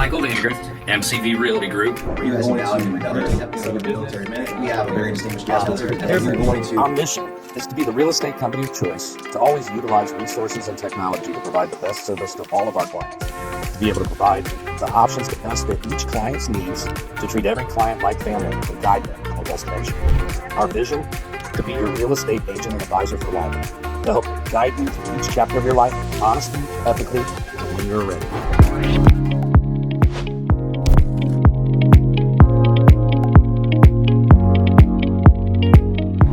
Michael Vandegrift, MCV Realty Group. You guys now in another episode of Military Minute. We have a very distinguished guest. Our mission is to be the real estate company of choice, to always utilize resources and technology to provide the best service to all of our clients, to be able to provide the options to best fit each client's needs, to treat every client like family and guide them to a destination. Our vision, to be your real estate agent and advisor for life, to help guide you through each chapter of your life, honestly, ethically, and when you're ready.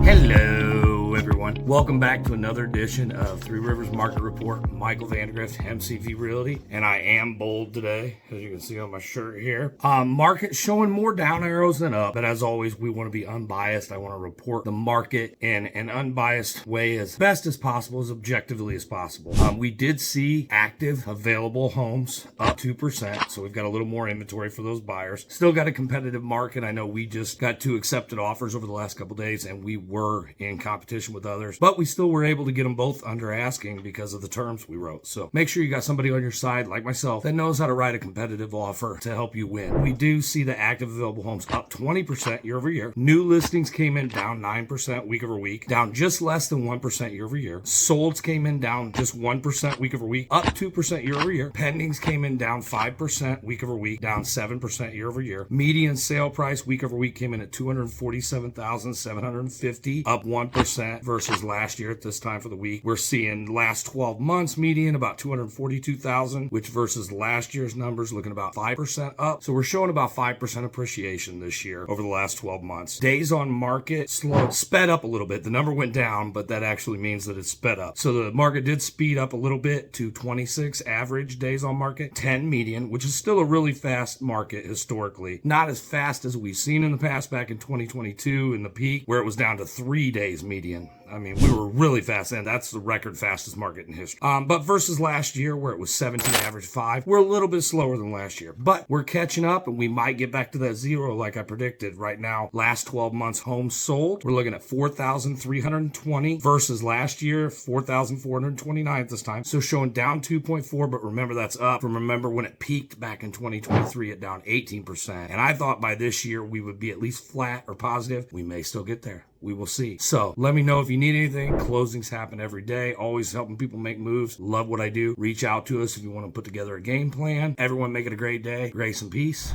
Hello, everyone. Welcome back to another edition of 3Rivers Market Report. Michael Vandegrift, MCV Realty, and I am bold today, as you can see on my shirt here. Market showing more down arrows than up, but as always, we want to be unbiased. I want to report the market in an unbiased way as best as possible, as objectively as possible. We did see active available homes up 2%, so we've got a little more inventory for those buyers. Still got a competitive market. I know we just got 2 accepted offers over the last couple days, and we were in competition with others, but we still were able to get them both under asking because of the terms we wrote. So make sure you got somebody on your side like myself that knows how to write a competitive offer to help you win. We do see the active available homes up 20% year over year. New listings came in down 9% week over week, down just less than 1% year over year. Solds came in down just 1% week over week, up 2% year over year. Pendings came in down 5% week over week, down 7% year over year. Median sale price week over week came in at $247,750, up 1% versus last year at this time for the week. We're seeing last 12 months median about $242,000, which versus last year's numbers looking about 5% up. So we're showing about 5% appreciation this year over the last 12 months. Days on market sped up a little bit. The number went down, but that actually means that it's sped up. So the market did speed up a little bit to 26 average days on market, 10 median, which is still a really fast market historically. Not as fast as we've seen in the past back in 2022 in the peak where it was down to 3 days median. I mean, we were really fast, and that's the record fastest market in history. But versus last year, where it was 17, average 5, we're a little bit slower than last year. But we're catching up, and we might get back to that 0 like I predicted. Right now, last 12 months homes sold, we're looking at 4,320 versus last year, 4,429 at this time. So showing down 2.4, but remember that's up from remember when it peaked back in 2023 at down 18%. And I thought by this year we would be at least flat or positive. We may still get there. We will see. So let me know if you need anything. Closings happen every day. Always helping people make moves. Love what I do. Reach out to us if you want to put together a game plan. Everyone make it a great day. Grace and peace.